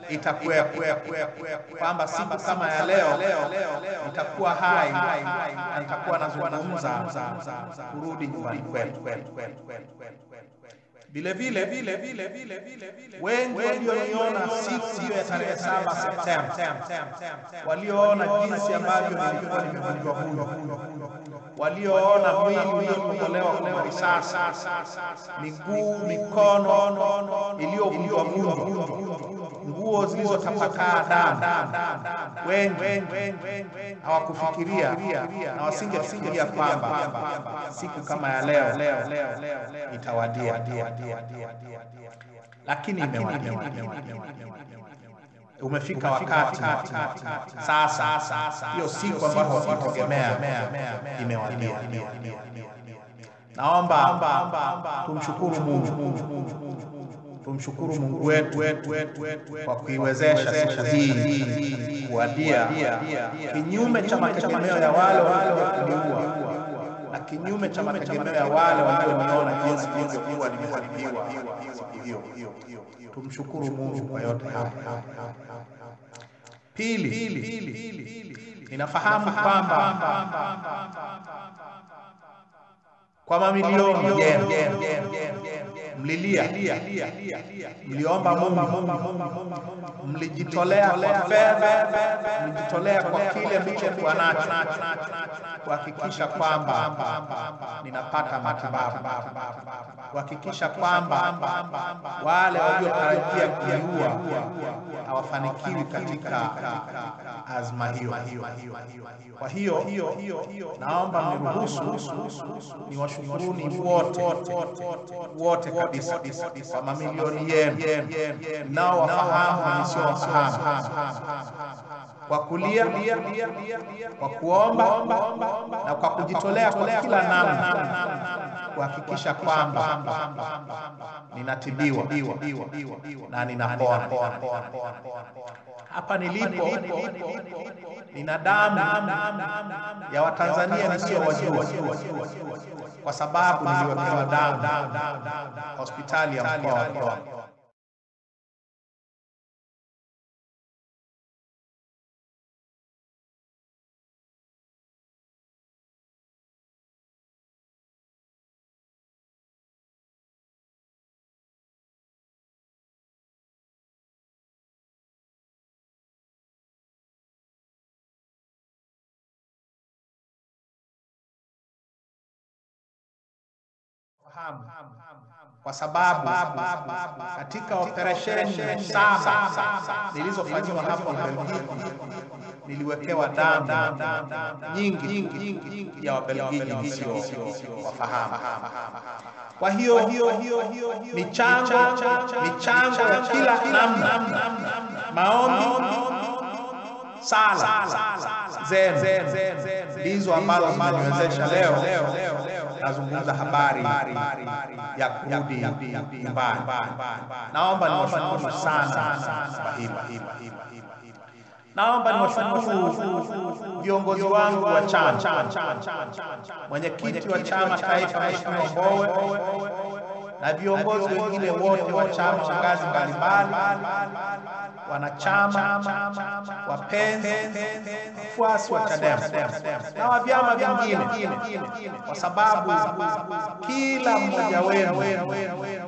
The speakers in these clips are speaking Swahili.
itakuwa kwamba siku kama ya leo itakuwa hai, itakuwa nazungumza kurudi nyumbani kwetu. Vile wengi walioniona siku hiyo ya tarehe 7 Septemba, walioona jinsi ambavyo nilikuwa nimevunjwa huyo, walioona mwili uliotolewa kwa risasi, miguu, mikono iliyovunjwa, nguo zilizotapakaa damu, wengi hawakufikiria na wasingefikiria kwamba siku kama ya leo itawadia. Lakini imewadia. Umefika wakati sasa, hiyo siku ambayo tunategemea imewadia. Naomba tumshukuru Mungu wetu kwa kuiwezesha siku hii kuwadia, kinyume cha mategemeo ya wale waliokuwa na kinyume cha mategemeo ya wale walioniona jinsi nilivyokuwa nimeharibiwa siku hiyo. Tumshukuru Mungu kwa yote haya. Pili, ninafahamu kwamba kwa mamilioni mlilia, mliomba Mungu, mlijitolea kwa fedha, mlijitolea kwa kile mlichokuwa nacho kuhakikisha kwamba ninapata matibabu, kuhakikisha kwamba wale waliotarajia kuniua hawafanikiwi katika azma hiyo. Kwa hiyo naomba mniruhusu niwashukuruni wote kabisa kwa mamilioni yenu nao wafahamu na nisiowafahamu, kwa kulia, kwa kuomba na kwa kujitolea kwa kila namna kuhakikisha kwamba ninatibiwa na ninapona. Hapa nilipo nina damu ya Watanzania nisiowajua, kwa sababu niliwekewa damu hospitali ya mkoa. Kwa sababu katika operesheni 7 nilizofanywa hapo Belgiji niliwekewa damu nyingi ya Wabelgiji nisio wafahamu. Kwa hiyo michango ya kila namna, maombi, sala zenu ndizo ambazo zinaniwezesha leo nazungumza habari ya kurudi nyumbani. Naomba niwashukuru sana kwa hili. Naomba niwashukuru viongozi wangu wa chama, mwenyekiti wa chama taifa Mheshimiwa Mbowe na viongozi wengine wote wa chama cha ngazi mbalimbali, wanachama, wapenzi, wafuasi wa Chadema na wa vyama vingine, kwa sababu kila mmoja wenu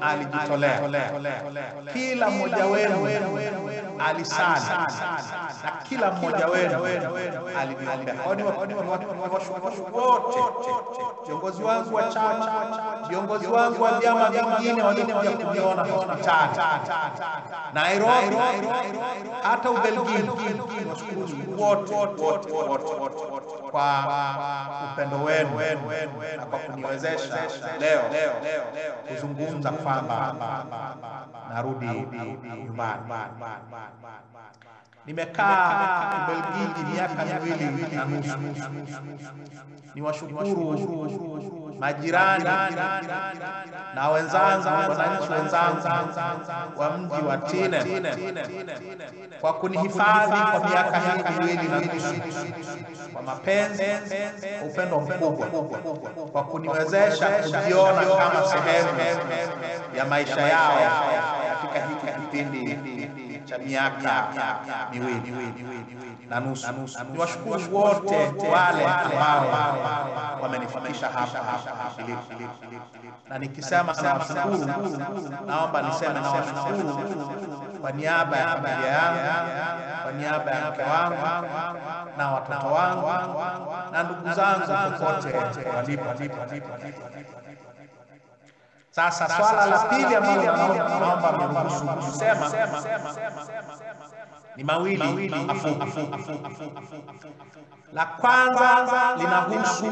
alijitolea, kila mmoja wenu alisali na kila mmoja wenu aliniombea. Washukuru wote, viongozi wangu wa chama, viongozi wangu wa vyama vingine waliokuja kuniona hospitali Nairobi, hata Ubelgiji. Washukuru wote kwa upendo wenu na kwa kuniwezesha leo kuzungumza kwamba narudi nyumbani. Nimekaa Ubelgiji miaka 2.5. Niwashukuru majirani na wenzangu, wananchi wenzangu wa mji wa Tine kwa kunihifadhi kwa miaka hii 2.5, kwa mapenzi, upendo mkubwa, kwa kuniwezesha kujiona kama sehemu ya maisha yao ya katika hiki kipindi cha miaka miwili na nusu. Niwashukuru wote wale ambao wamenifikisha hapa nilipo. Na nikisema nawashukuru, naomba niseme nawashukuru kwa niaba ya familia yangu, kwa niaba ya mke wangu na watoto wangu na ndugu zangu popote walipo. Sasa swala la pili ambalo naomba mniruhusu kusema ni mawili mafupi. La kwanza linahusu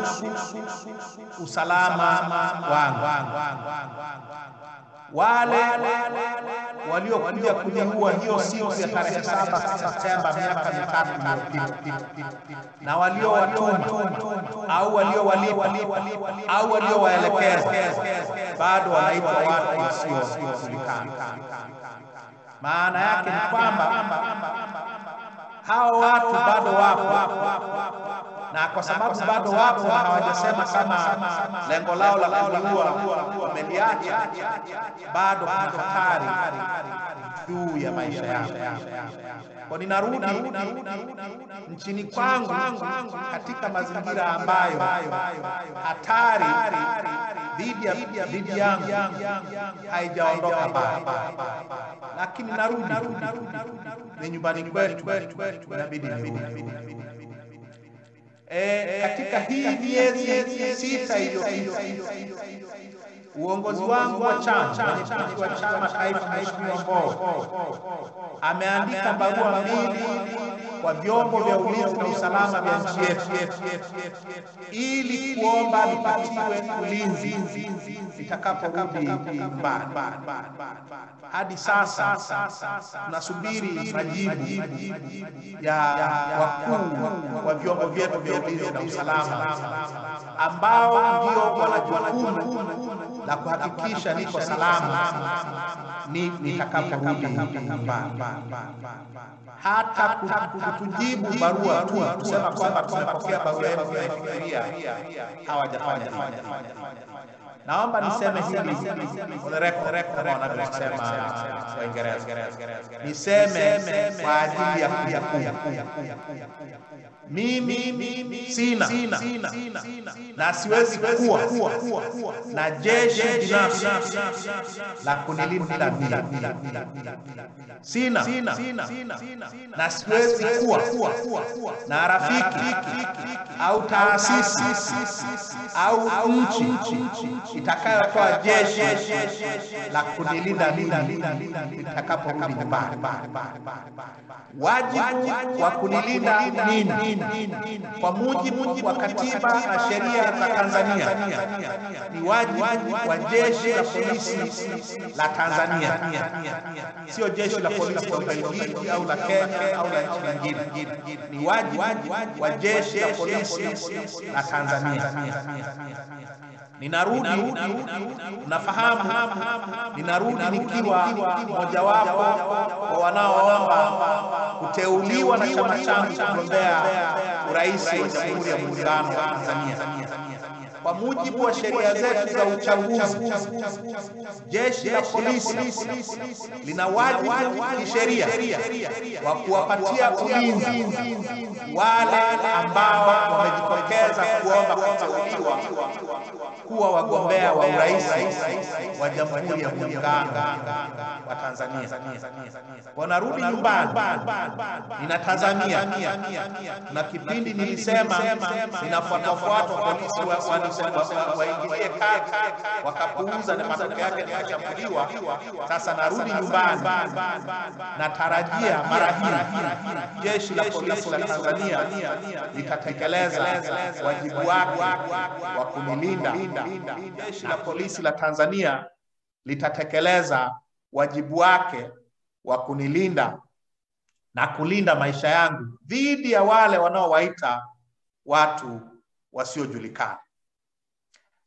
usalama wangu. Wale waliokuja kuniua hiyo siku ya tarehe 7 Septemba miaka 3 iliyopita, na waliowatuma au waliowalipa au waliowaelekeza, bado wanaitwa watu wasiojulikana. Maana yake ni kwamba hao watu bado wapo, na kwa sababu bado wapo na hawajasema kama lengo lao la kuua wameliacha, bado kuna hatari juu ya maisha yao. Kwa ninarudi nchini kwangu katika mazingira ambayo hatari dhidi yangu haijaondoka bado, lakini narudi ni nyumbani kwetu, inabidi nirudi. Katika hii miezi 6 iliyopita, uongozi wangu wa chama, mwenyekiti wa chama taifa Mheshimiwa Mbowe ameandika barua 2 kwa vyombo vya ulinzi na usalama vya nchi yetu ili kuomba nipatiwe ulinzi nitakaporudi nyumbani. Hadi sasa tunasubiri majibu ya wakuu wa vyombo vyetu vya ulinzi na usalama ambao ndio wana jukumu la kuhakikisha niko salama nitakaporudi nyumbani. Hata kutujibu barua tu kusema kwamba tumepokea barua yenu tunafikiria, hawajafanya hivyo. Naomba niseme hili on the record kama wanavyosema Waingereza. Niseme kwa ajili ya mimi sina na siwezi kuwa na jeshi binafsi la kunilinda mimi. Sina na siwezi kuwa na rafiki au taasisi au nchi itakayotoa jeshi la kunilinda mimi nitakaporudi nyumbani. Wajibu wa kunilinda mimi kwa mujibu wa katiba na sheria za Tanzania ni wajibu wa jeshi la polisi la Tanzania, sio jeshi la polisi la Uganda au la Kenya au la nchi nyingine. Ni wajibu wa jeshi la polisi la Tanzania. Ninarudi, nafahamu, ninarudi nikiwa mojawapo wa wanaoomba kuteuliwa na chama changu kugombea urais wa Jamhuri ya Muungano wa Tanzania. Kwa mujibu wa sheria zetu za uchaguzi, jeshi la polisi lina wajibu kisheria wa kuwapatia ulinzi wale ambao wamejitokeza kuomba kuteuliwa kuwa wagombea wa urais wa Jamhuri ya Muungano wa Tanzania. Kwa narudi nyumbani, ninatazamia, na kipindi nilisema ninafuatafuata polisi waingilie kati, wakapuuza na matokeo yake nikachambuliwa. Sasa narudi nyumbani, natarajia mara hii jeshi la polisi la Tanzania litatekeleza wajibu wake wa kunilinda. Jeshi la polisi la Tanzania litatekeleza wajibu wake wa kunilinda na kulinda maisha yangu dhidi ya wale wanaowaita watu wasiojulikana.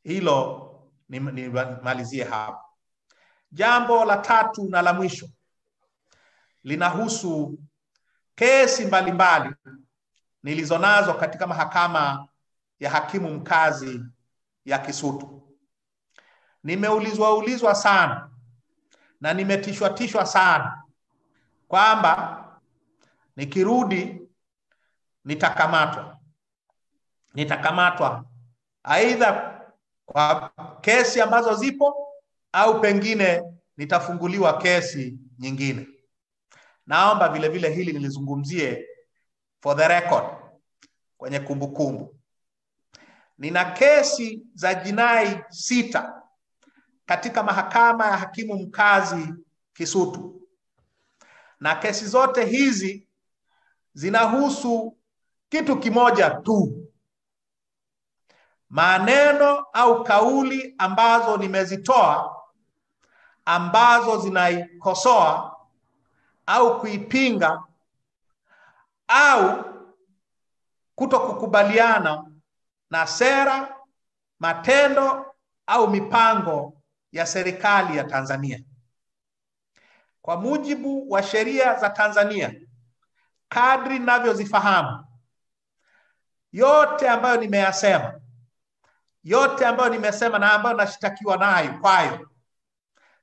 Hilo nimalizie hapa. Jambo la tatu na la mwisho linahusu kesi mbalimbali nilizonazo katika mahakama ya hakimu mkazi ya Kisutu. Nimeulizwa sana na nimetishwa sana kwamba nikirudi nitakamatwa aidha kwa kesi ambazo zipo au pengine nitafunguliwa kesi nyingine. Naomba vile vile hili nilizungumzie for the record kwenye kumbukumbu. Nina kesi za jinai 6 katika mahakama ya hakimu mkazi Kisutu, na kesi zote hizi zinahusu kitu kimoja tu: maneno au kauli ambazo nimezitoa ambazo zinaikosoa au kuipinga au kutokukubaliana na sera, matendo au mipango ya serikali ya Tanzania. Kwa mujibu wa sheria za Tanzania, kadri ninavyozifahamu, yote ambayo nimeyasema, yote ambayo nimesema na ambayo nashitakiwa nayo kwayo,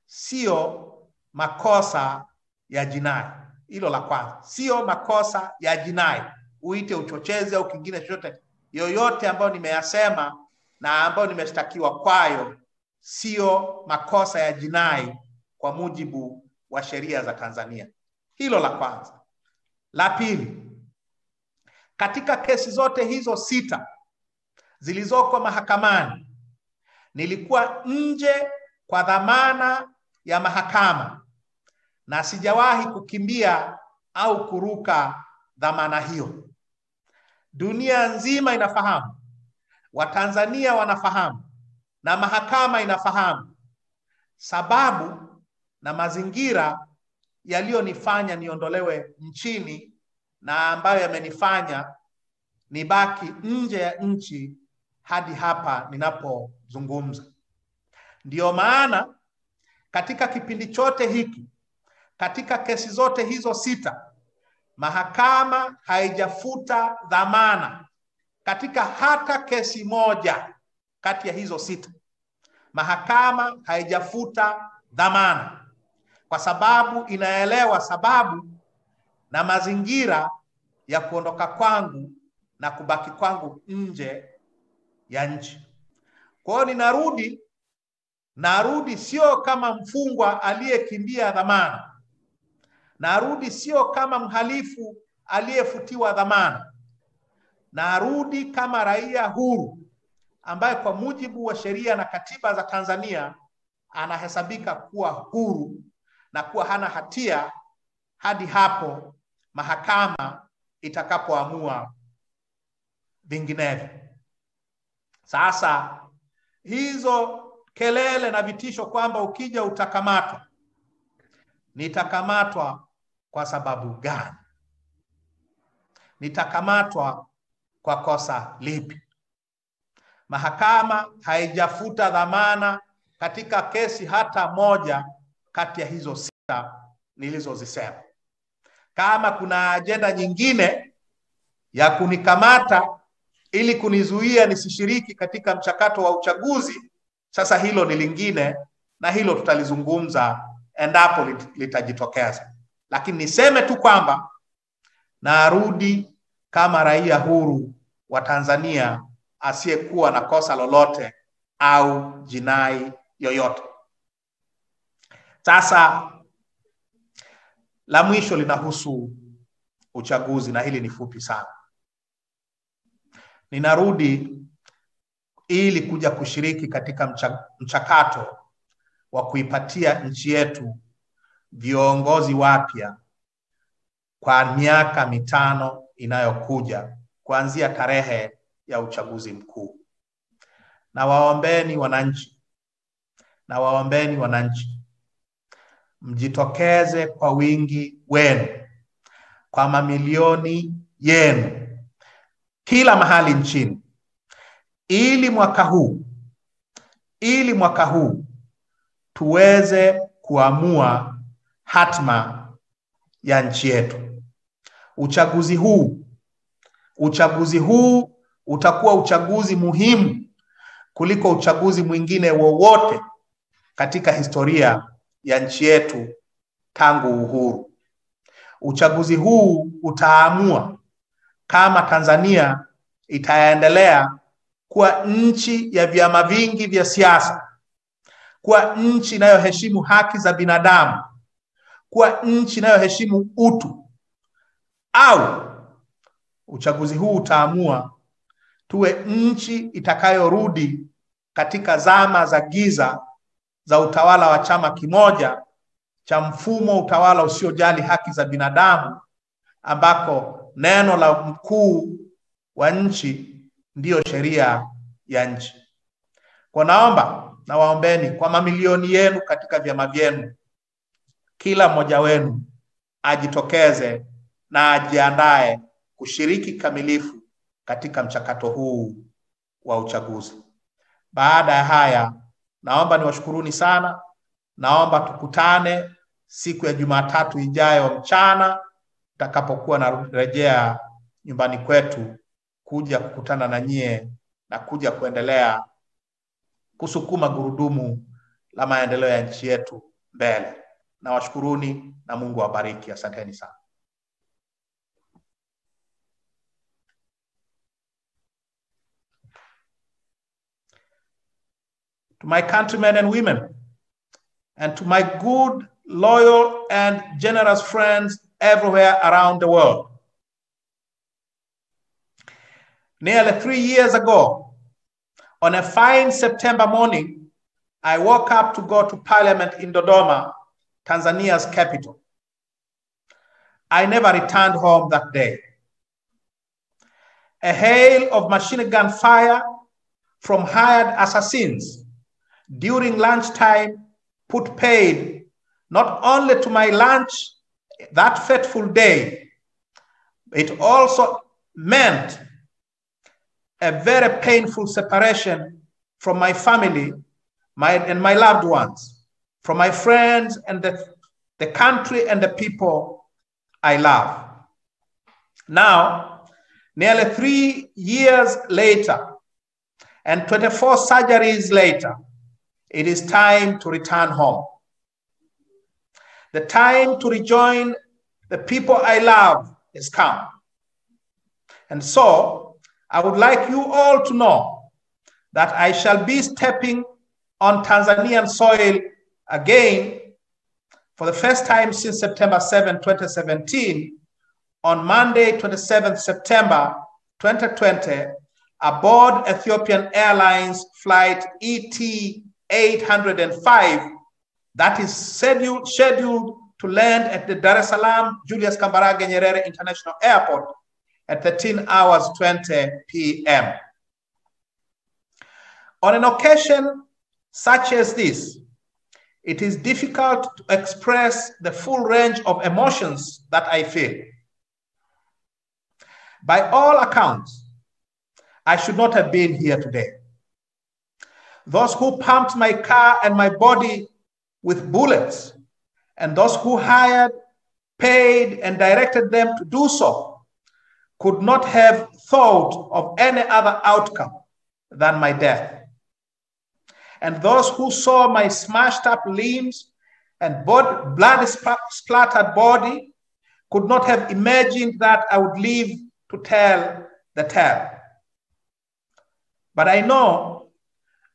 sio makosa ya jinai. Hilo la kwanza, sio makosa ya jinai. Uite uchochezi au kingine chochote, yoyote ambayo nimeyasema na ambayo nimeshtakiwa kwayo sio makosa ya jinai kwa mujibu wa sheria za Tanzania. Hilo la kwanza. La pili, katika kesi zote hizo 6 zilizoko mahakamani, nilikuwa nje kwa dhamana ya mahakama na sijawahi kukimbia au kuruka dhamana hiyo. Dunia nzima inafahamu, Watanzania wanafahamu, na mahakama inafahamu sababu na mazingira yaliyonifanya niondolewe nchini na ambayo yamenifanya nibaki nje ya nchi hadi hapa ninapozungumza. Ndiyo maana katika kipindi chote hiki, katika kesi zote hizo 6, mahakama haijafuta dhamana katika hata kesi moja kati ya hizo 6. Mahakama haijafuta dhamana kwa sababu inaelewa sababu na mazingira ya kuondoka kwangu na kubaki kwangu nje ya nchi. Kwa hiyo narudi sio kama mfungwa aliyekimbia dhamana. Narudi sio kama mhalifu aliyefutiwa dhamana. Narudi kama raia huru ambaye kwa mujibu wa sheria na katiba za Tanzania anahesabika kuwa huru na kuwa hana hatia hadi hapo mahakama itakapoamua vinginevyo. Sasa hizo kelele na vitisho kwamba ukija utakamatwa, nitakamatwa kwa sababu gani? Nitakamatwa kwa kosa lipi? Mahakama haijafuta dhamana katika kesi hata moja kati ya hizo 6 nilizozisema. Kama kuna ajenda nyingine ya kunikamata ili kunizuia nisishiriki katika mchakato wa uchaguzi, sasa hilo ni lingine, na hilo tutalizungumza endapo litajitokeza. Lakini niseme tu kwamba narudi kama raia huru wa Tanzania asiyekuwa na kosa lolote au jinai yoyote. Sasa la mwisho linahusu uchaguzi, na hili ni fupi sana. Ninarudi ili kuja kushiriki katika mchakato wa kuipatia nchi yetu viongozi wapya kwa miaka 5 inayokuja kuanzia tarehe ya uchaguzi mkuu. Na waombeni wananchi, mjitokeze kwa wingi wenu, kwa mamilioni yenu kila mahali nchini, ili mwaka huu tuweze kuamua hatma ya nchi yetu. Uchaguzi huu utakuwa uchaguzi muhimu kuliko uchaguzi mwingine wowote katika historia ya nchi yetu tangu uhuru. Uchaguzi huu utaamua kama Tanzania itaendelea kuwa nchi ya vyama vingi vya siasa, kuwa nchi inayoheshimu haki za binadamu, kuwa nchi inayoheshimu utu, au uchaguzi huu utaamua tuwe nchi itakayorudi katika zama za giza za utawala wa chama kimoja cha mfumo utawala usiojali haki za binadamu, ambako neno la mkuu wa nchi ndiyo sheria ya nchi. Kwa naomba na waombeni kwa mamilioni yenu katika vyama vyenu, kila mmoja wenu ajitokeze na ajiandae kushiriki kamilifu katika mchakato huu wa uchaguzi. Baada ya haya, naomba niwashukuruni sana. Naomba tukutane siku ya Jumatatu ijayo mchana, tutakapokuwa narejea nyumbani kwetu kuja kukutana na nyie na kuja kuendelea kusukuma gurudumu la maendeleo ya nchi yetu mbele. Nawashukuruni na Mungu awabariki. Asanteni sana. To my countrymen and women, and to my good, loyal, and generous friends everywhere around the world. Nearly 3 years ago, on a fine September morning, I woke up to go to Parliament in Dodoma, Tanzania's capital. I never returned home that day. A hail of machine gun fire from hired assassins during lunchtime put paid not only to my lunch that fateful day, it also meant a very painful separation from my family and my loved ones, from my friends and the country and the people I love. Now, nearly 3 years later and 24 surgeries later, it is time to return home. The time to rejoin the people I love has come. And so, I would like you all to know that I shall be stepping on Tanzanian soil again for the first time since September 7, 2017, on Monday, 27th September 2020, aboard Ethiopian Airlines flight ET-805 that is scheduled to land at the Dar es Salaam Julius Kambarage Nyerere International Airport at 13 hours 20 p.m. On an occasion such as this, it is difficult to express the full range of emotions that I feel. By all accounts, I should not have been here today. Those who pumped my car and my body with bullets, and those who hired, paid, and directed them to do so, could not have thought of any other outcome than my death. And those who saw my smashed up limbs and blood-splattered body could not have imagined that I would live to tell the tale. But I know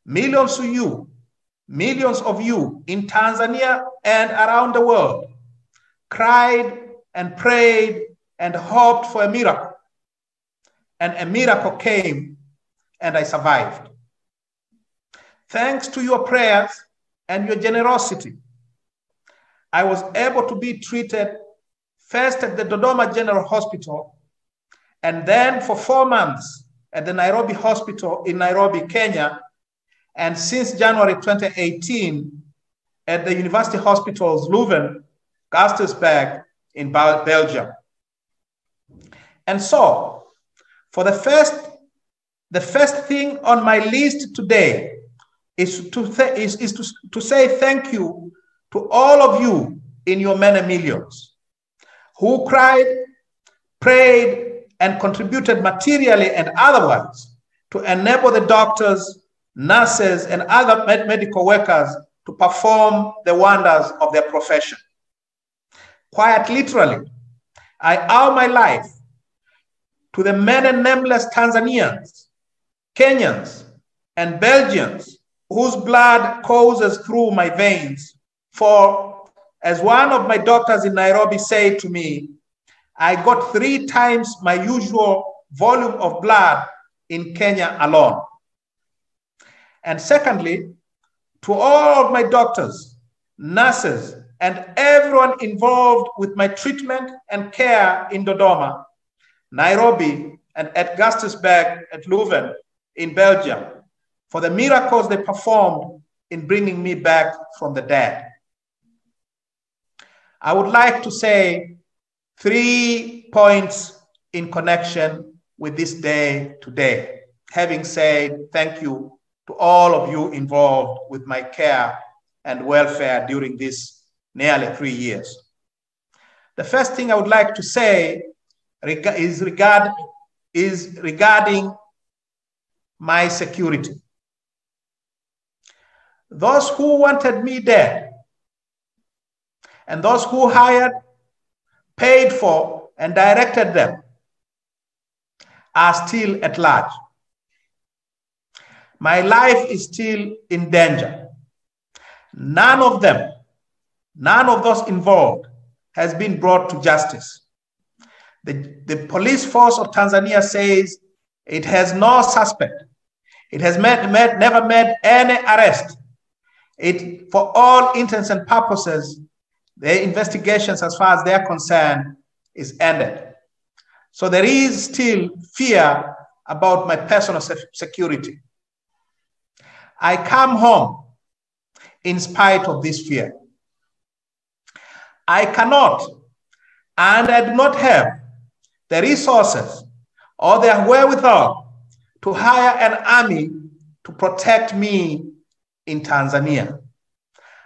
millions of you in Tanzania and around the world cried and prayed and hoped for a miracle. And a miracle came, and I survived. Thanks to your prayers and your generosity, I was able to be treated first at the Dodoma General Hospital, and then for 4 months at the Nairobi Hospital in Nairobi, Kenya, and since January 2018 at the University Hospitals Leuven, Gasthuisberg in Belgium. And so, for the first thing on my list today is to say thank you to all of you in your many millions who cried, prayed, and contributed materially and otherwise to enable the doctors, nurses, and other medical workers to perform the wonders of their profession. Quite literally, I owe my life to the many nameless Tanzanians, Kenyans, and Belgians whose blood courses through my veins. For, as one of my doctors in Nairobi said to me, I got 3 times my usual volume of blood in Kenya alone. And secondly, to all of my doctors, nurses, and everyone involved with my treatment and care in Dodoma, Nairobi, and at Gasteinsberg at Leuven in Belgium, for the miracles they performed in bringing me back from the dead. I would like to say 3 points in connection with this day today, having said thank you to all of you involved with my care and welfare during this nearly 3 years. The first thing I would like to say is regarding my security. Those who wanted me dead and those who hired, paid for, and directed them are still at large. My life is still in danger. None of them, none of those involved has been brought to justice. The police force of Tanzania says it has no suspect. It has never made any arrest. For all intents and purposes, the investigations, as far as they're concerned, is ended. So there is still fear about my personal security. I come home in spite of this fear. I cannot, and I do not have the resources or the wherewithal to hire an army to protect me in Tanzania.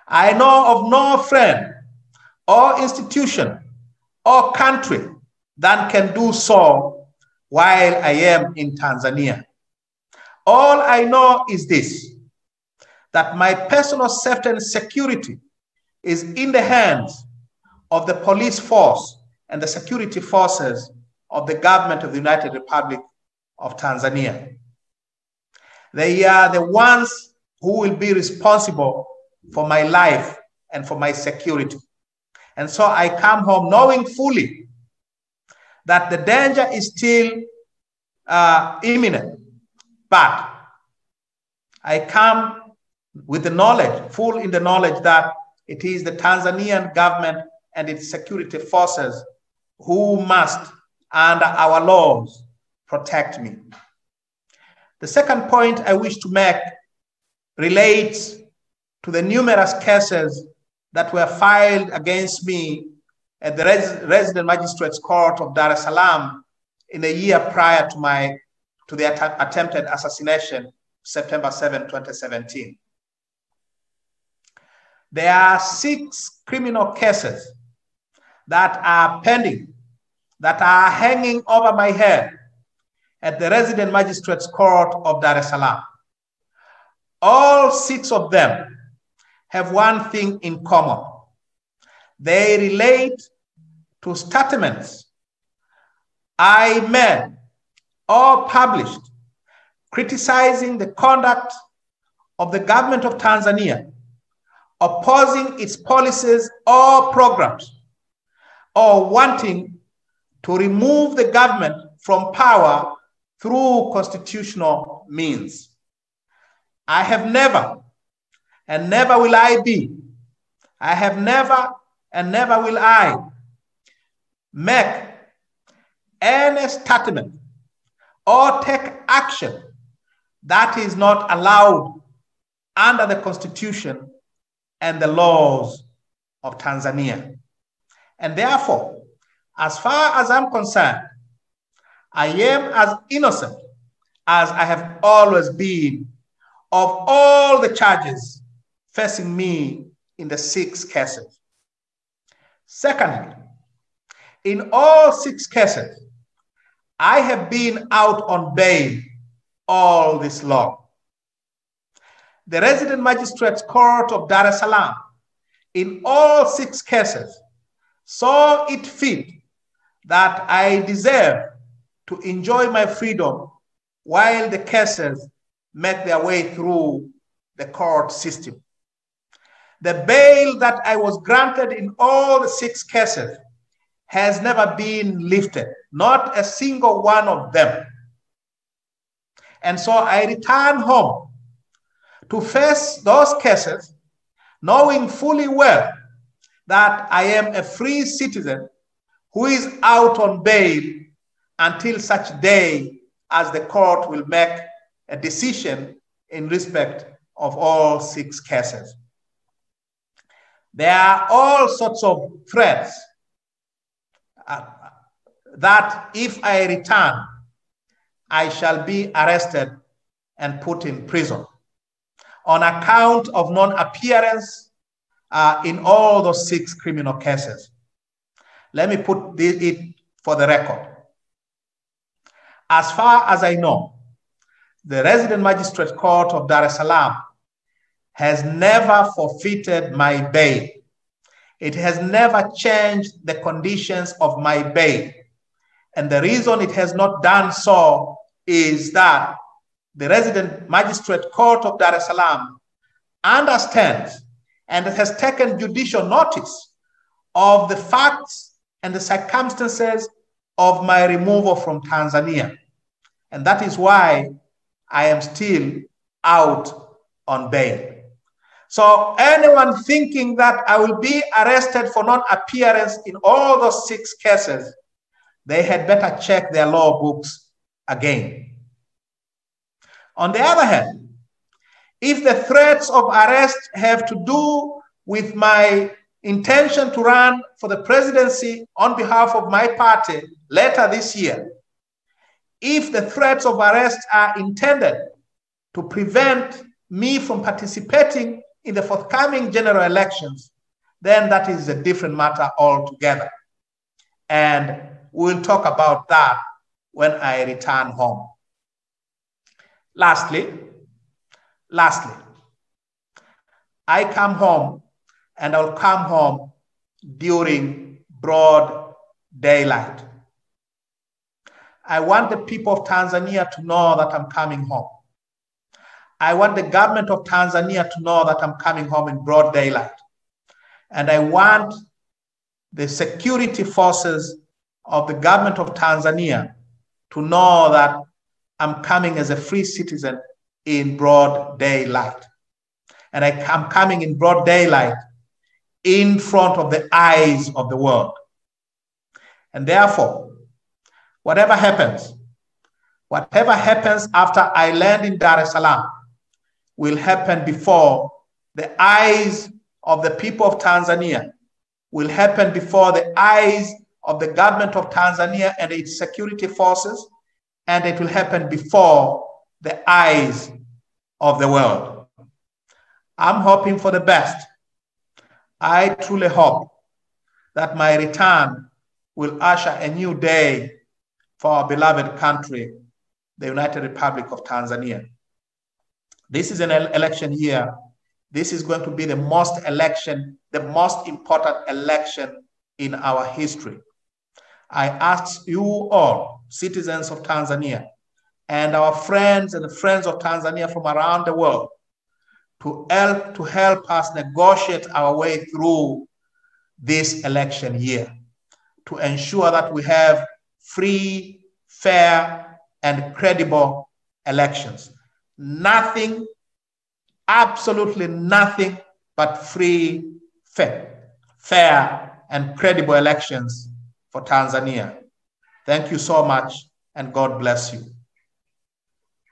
I know of no friend or institution or country that can do so while I am in Tanzania. All I know is this, that my personal safety and security is in the hands of the police force and the security forces of the government of the United Republic of Tanzania. They are the ones who will be responsible for my life and for my security. And so I come home knowing fully that the danger is still imminent, but I come with the knowledge, full in the knowledge that it is the Tanzanian government and its security forces who must, under our laws, protect me. The second point I wish to make relates to the numerous cases that were filed against me at the Resident Magistrates Court of Dar es Salaam in the year prior to the attempted assassination, September 7, 2017. There are 6 criminal cases that are pending, that are hanging over my head at the Resident Magistrates Court of Dar es Salaam. All 6 of them have one thing in common. They relate to statements I made or published criticizing the conduct of the government of Tanzania, opposing its policies or programs, or wanting to remove the government from power through constitutional means. I have never, and never will I be, I have never and never will I make any statement or take action that is not allowed under the Constitution and the laws of Tanzania. And therefore, as far as I'm concerned, I am as innocent as I have always been of all the charges facing me in the 6 cases. Secondly, in all 6 cases, I have been out on bail all this long. the Resident Magistrates Court of Dar es Salaam, in all 6 cases, saw it fit that I deserve to enjoy my freedom while the cases make their way through the court system. The bail that I was granted in all the 6 cases has never been lifted, not a single one of them. And so I returned home to face those cases, knowing fully well that I am a free citizen who is out on bail until such day as the court will make a decision in respect of all 6 cases. There are all sorts of threats that if I return, I shall be arrested and put in prison on account of non-appearance in all those 6 criminal cases. Let me put it for the record. As far as I know, the Resident Magistrate Court of Dar es Salaam has never forfeited my bail. It has never changed the conditions of my bail. And the reason it has not done so is that the Resident Magistrate Court of Dar es Salaam understands and has taken judicial notice of the facts and the circumstances of my removal from Tanzania. And that is why I am still out on bail. So anyone thinking that I will be arrested for non-appearance in all those 6 cases, they had better check their law books again. On the other hand, if the threats of arrest have to do with my intention to run for the presidency on behalf of my party later this year, if the threats of arrest are intended to prevent me from participating in the forthcoming general elections, then that is a different matter altogether. And we'll talk about that when I return home. Lastly, I come home and I'll come home during broad daylight. I want the people of Tanzania to know that I'm coming home. I want the government of Tanzania to know that I'm coming home in broad daylight. And I want the security forces of the government of Tanzania to know that I'm coming as a free citizen in broad daylight. And I'm coming in broad daylight in front of the eyes of the world. And therefore, whatever happens after I land in Dar es Salaam will happen before the eyes of the people of Tanzania, will happen before the eyes of the government of Tanzania and its security forces, and it will happen before the eyes of the world. I'm hoping for the best. I truly hope that my return will usher a new day for our beloved country, the United Republic of Tanzania. This is an election year. This is going to be the most important election in our history. I ask you all, citizens of Tanzania, and our friends and the friends of Tanzania from around the world, to help us negotiate our way through this election year, to ensure that we have free, fair, and credible elections. Nothing, absolutely nothing but free, fair, and credible elections for Tanzania. Thank you so much, and God bless you.